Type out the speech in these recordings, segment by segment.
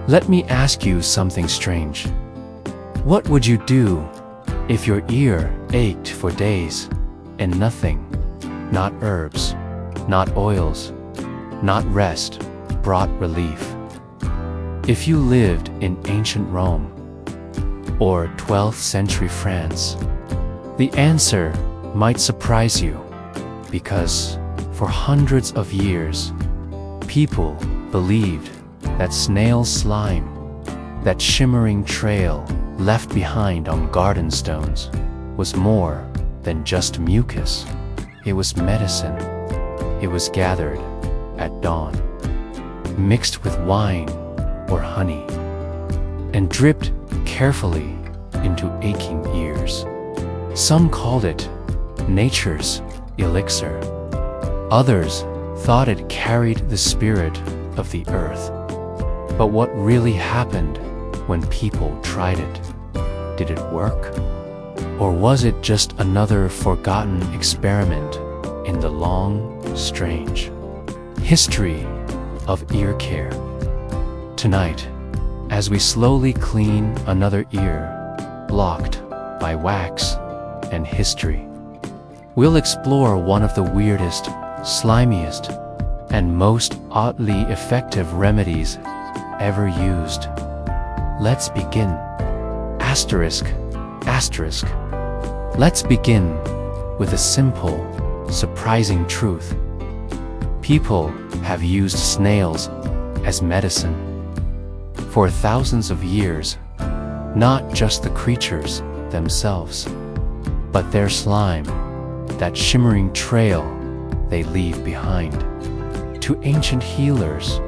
Let me ask you something strange. What would you do if your ear ached for days and nothing, not herbs, not oils, not rest, brought relief? If you lived in ancient Rome or 12th century France, the answer might surprise you, because for hundreds of years, people believed that snail slime, that shimmering trail left behind on garden stones, was more than just mucus. It was medicine. It was gathered at dawn, mixed with wine or honey, and dripped carefully into aching ears. Some called it nature's elixir. Others thought it carried the spirit of the earth. But what really happened when people tried it? Did it work? Or was it just another forgotten experiment in the long, strange history of ear care? Tonight, as we slowly clean another ear blocked by wax and history, we'll explore one of the weirdest, slimiest, and most oddly effective remedies ever used. Let's begin. Asterisk, asterisk. Let's begin with a simple, surprising truth. People have used snails as medicine for thousands of years, not just the creatures themselves, but their slime, that shimmering trail they leave behind. To ancient healers,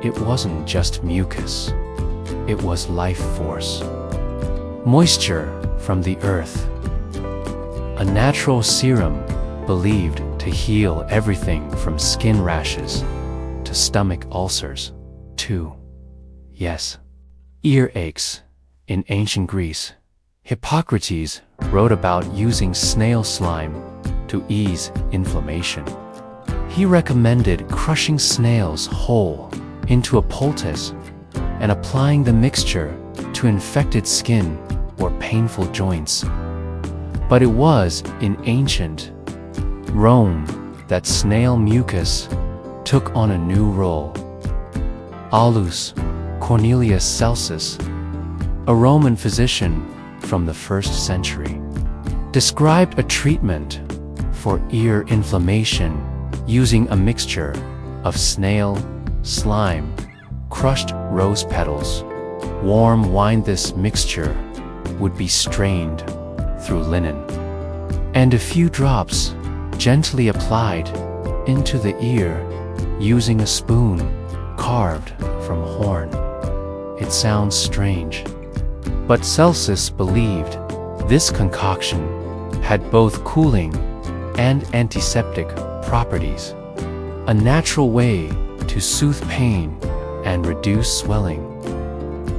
it wasn't just mucus, it was life force. Moisture from the earth. A natural serum believed to heal everything from skin rashes to stomach ulcers to, yes, earaches. In ancient Greece, Hippocrates wrote about using snail slime to ease inflammation. He recommended crushing snails whole into a poultice and applying the mixture to infected skin or painful joints. But it was in ancient Rome that snail mucus took on a new role. Aulus Cornelius Celsus, a Roman physician from the 1st century, described a treatment for ear inflammation using a mixture of snail slime, crushed rose petals, warm wine. This mixture would be strained through linen, and a few drops gently applied into the ear using a spoon carved from horn. It sounds strange, but Celsus believed this concoction had both cooling and antiseptic properties, a natural way to soothe pain and reduce swelling.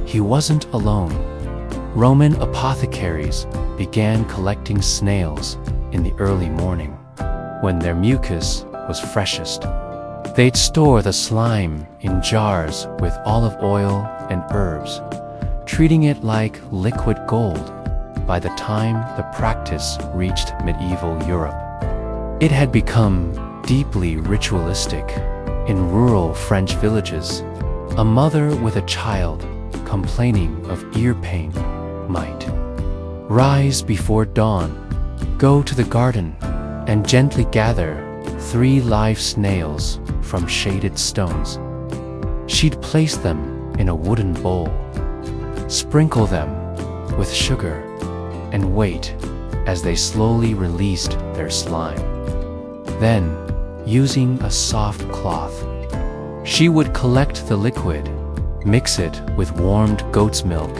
He wasn't alone. Roman apothecaries began collecting snails in the early morning, when their mucus was freshest. They'd store the slime in jars with olive oil and herbs, treating it like liquid gold. By the time the practice reached medieval Europe, it had become deeply ritualistic. In rural French villages, a mother with a child complaining of ear pain might rise before dawn, go to the garden, and gently gather 3 live snails from shaded stones. She'd place them in a wooden bowl, sprinkle them with sugar, and wait as they slowly released their slime. Then, using a soft cloth, she would collect the liquid, mix it with warmed goat's milk,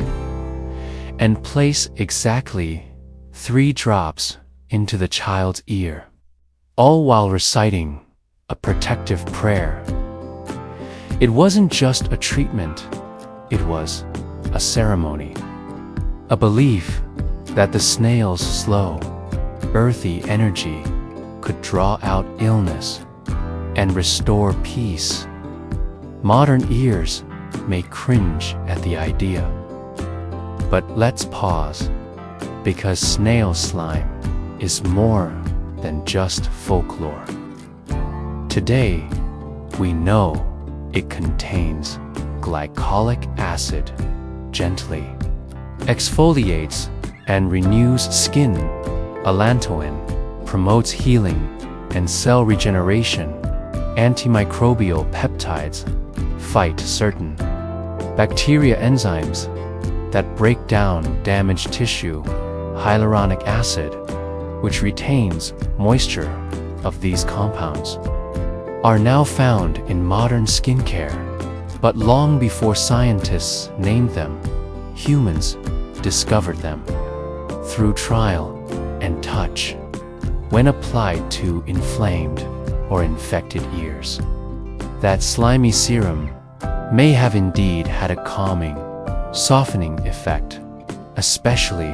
and place exactly 3 drops into the child's ear, all while reciting a protective prayer. It wasn't just a treatment, it was a ceremony, a belief that the snail's slow, earthy energy could draw out illness and restore peace. Modern ears may cringe at the idea. But let's pause, because snail slime is more than just folklore. Today, we know it contains glycolic acid, gently exfoliates and renews skin. Allantoin promotes healing and cell regeneration. Antimicrobial peptides fight certain bacteria enzymes that break down damaged tissue. Hyaluronic acid, which retains moisture of these compounds, are now found in modern skincare. But long before scientists named them, humans discovered them through trial and touch when applied to inflamed or infected ears. That slimy serum may have indeed had a calming, softening effect, especially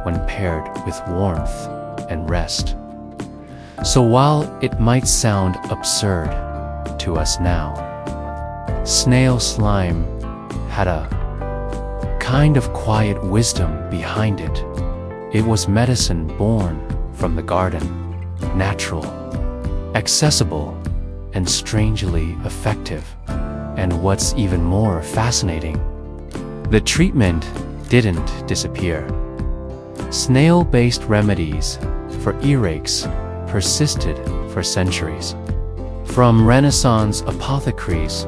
when paired with warmth and rest. So while it might sound absurd to us now, snail slime had a kind of quiet wisdom behind it. It was medicine born from the garden, natural, accessible, and strangely effective. And what's even more fascinating, the treatment didn't disappear. Snail-based remedies for earaches persisted for centuries. From Renaissance apothecaries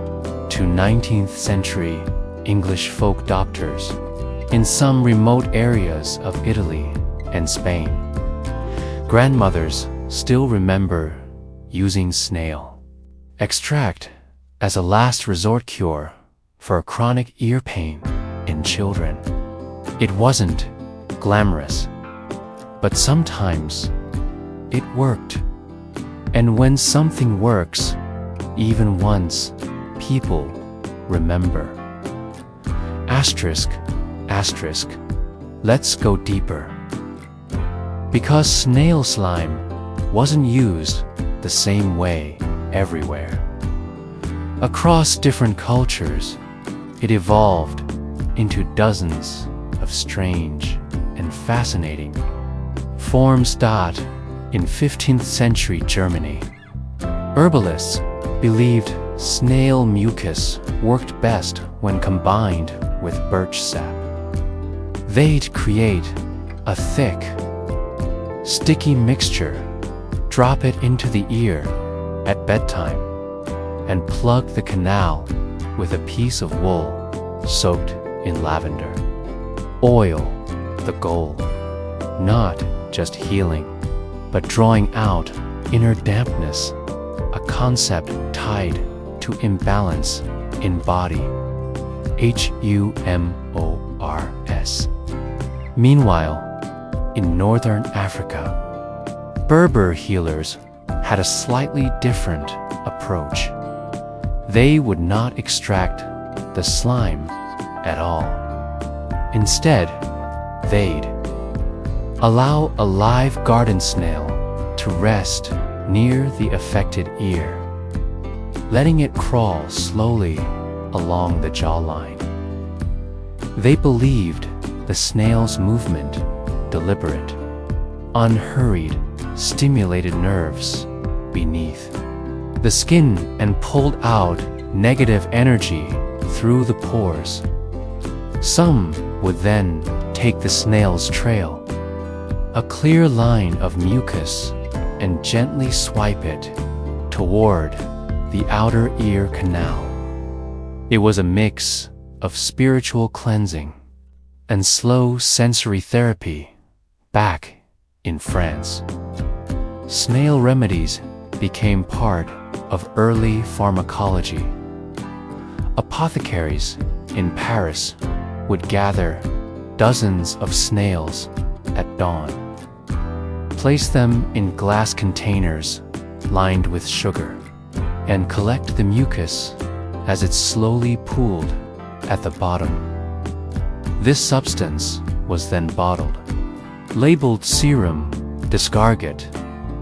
to 19th century English folk doctors in some remote areas of Italy and Spain, grandmothers still remember using snail extract as a last resort cure for chronic ear pain in children. It wasn't glamorous, but sometimes it worked. And when something works, even once, people remember. Asterisk, asterisk, let's go deeper. Because snail slime wasn't used the same way everywhere. Across different cultures, it evolved into dozens of strange and fascinating forms. In 15th century Germany, herbalists believed snail mucus worked best when combined with birch sap. They'd create a thick, sticky mixture, drop it into the ear at bedtime, and plug the canal with a piece of wool soaked in lavender. Oil, the goal, not just healing, but drawing out inner dampness, a concept tied to imbalance in body. Humors. Meanwhile, in northern Africa, Berber healers had a slightly different approach. They would not extract the slime at all. Instead, they'd allow a live garden snail to rest near the affected ear, letting it crawl slowly along the jawline. They believed the snail's movement deliberate, unhurried, stimulated nerves beneath the skin and pulled out negative energy through the pores. Some would then take the snail's trail, a clear line of mucus, and gently swipe it toward the outer ear canal. It was a mix of spiritual cleansing and slow sensory therapy. Back in France, snail remedies became part of early pharmacology. Apothecaries in Paris would gather dozens of snails at dawn, place them in glass containers lined with sugar, and collect the mucus as it slowly pooled at the bottom. This substance was then bottled, labeled serum, discarded,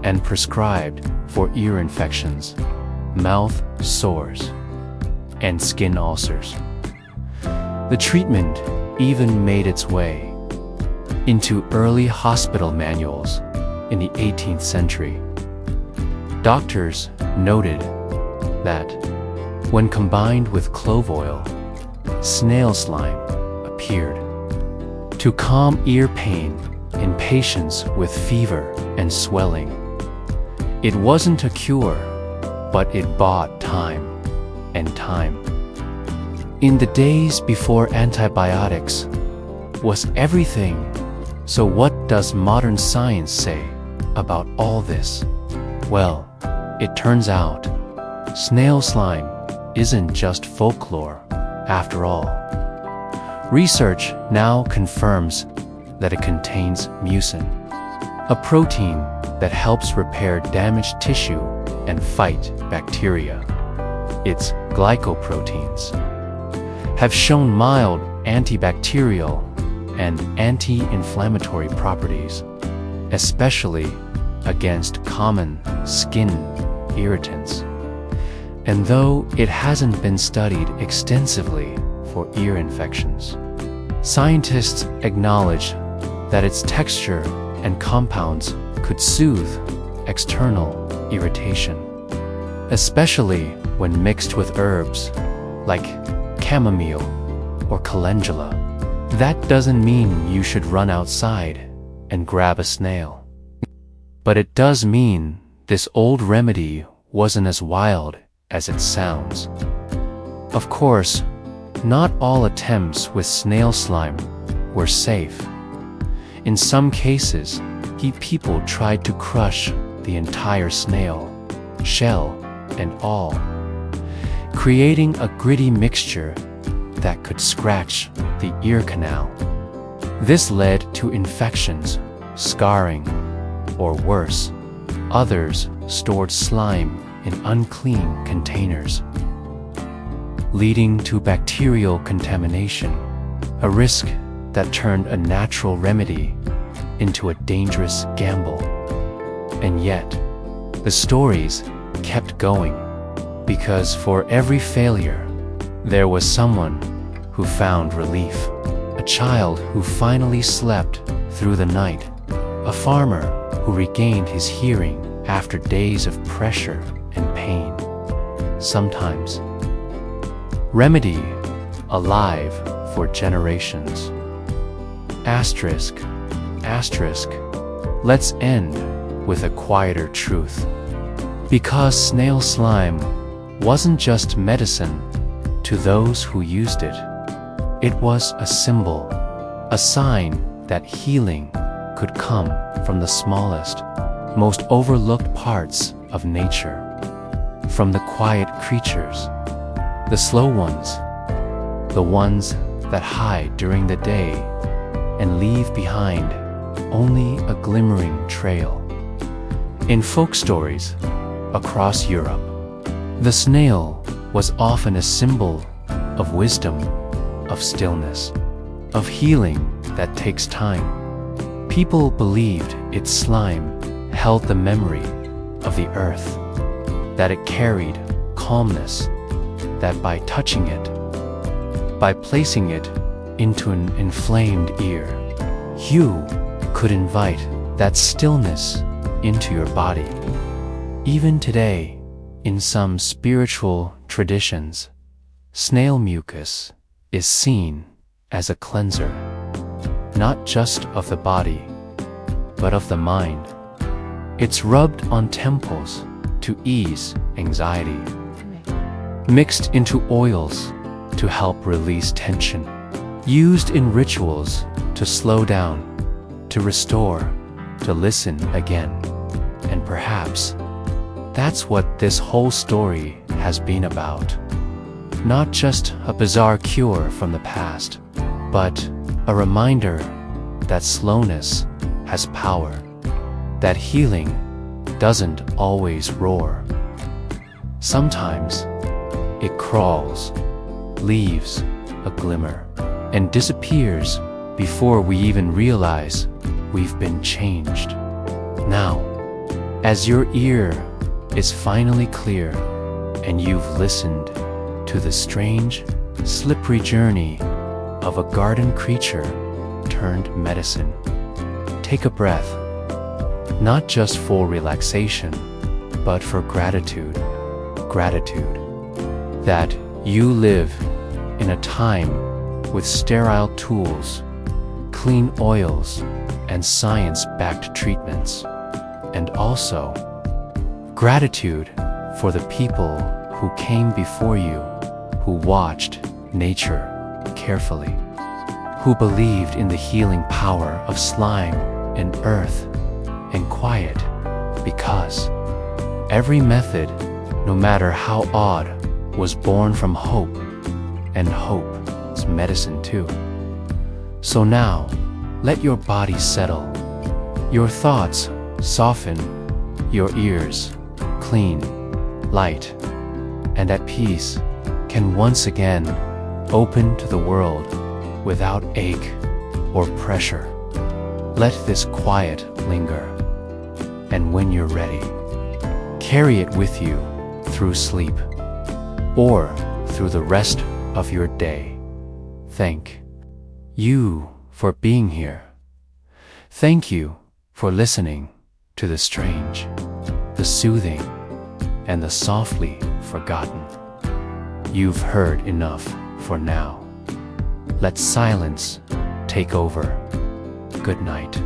and prescribed for ear infections, mouth sores, and skin ulcers. The treatment even made its way into early hospital manuals in the 18th century. Doctors noted that when combined with clove oil, snail slime appeared to calm ear pain in patients with fever and swelling. It wasn't a cure, but it bought time and time. In the days before antibiotics was everything, so what does modern science say about all this? Well, it turns out snail slime isn't just folklore after all. Research now confirms that it contains mucin, a protein that helps repair damaged tissue and fight bacteria. Its glycoproteins have shown mild antibacterial and anti-inflammatory properties, especially against common skin irritants. And though it hasn't been studied extensively for ear infections, scientists acknowledge that its texture and compounds could soothe external irritation, especially when mixed with herbs like chamomile or calendula. That doesn't mean you should run outside and grab a snail. But it does mean this old remedy wasn't as wild as it sounds. Of course, not all attempts with snail slime were safe. In some cases, people tried to crush the entire snail, shell and all, creating a gritty mixture that could scratch the ear canal. This led to infections, scarring, or worse. Others stored slime in unclean containers, leading to bacterial contamination, a risk that turned a natural remedy into a dangerous gamble. And yet, the stories kept going, because for every failure, there was someone who found relief. A child who finally slept through the night, a farmer who regained his hearing after days of pressure and pain. Sometimes, remedy alive for generations. Asterisk, asterisk, let's end with a quieter truth. Because snail slime wasn't just medicine to those who used it. It was a symbol, a sign that healing could come from the smallest, most overlooked parts of nature, from the quiet creatures, the slow ones, the ones that hide during the day and leave behind only a glimmering trail. In folk stories across Europe, the snail was often a symbol of wisdom, of stillness, of healing that takes time. People believed its slime held the memory of the earth, that it carried calmness, that by touching it, by placing it into an inflamed ear, you could invite that stillness into your body. Even today, in some spiritual traditions, snail mucus is seen as a cleanser, not just of the body, but of the mind. It's rubbed on temples to ease anxiety, mixed into oils to help release tension, used in rituals to slow down, to restore, to listen again. And perhaps that's what this whole story has been about. Not just a bizarre cure from the past, but a reminder that slowness has power, that healing doesn't always roar. Sometimes it crawls, leaves a glimmer, and disappears before we even realize we've been changed. Now, as your ear is finally clear and you've listened to the strange, slippery journey of a garden creature turned medicine. Take a breath, not just for relaxation, but for gratitude. Gratitude that you live in a time with sterile tools, clean oils, and science-backed treatments. And also, gratitude for the people who came before you, who watched nature carefully, who believed in the healing power of slime and earth and quiet, because every method, no matter how odd, was born from hope, and hope is medicine too. So now, let your body settle, your thoughts soften, your ears clean, light, and at peace can once again open to the world without ache or pressure. Let this quiet linger, and when you're ready, carry it with you through sleep or through the rest of your day. Thank you for being here. Thank you for listening to the strange, the soothing, and the softly forgotten. You've heard enough for now. Let silence take over. Good night.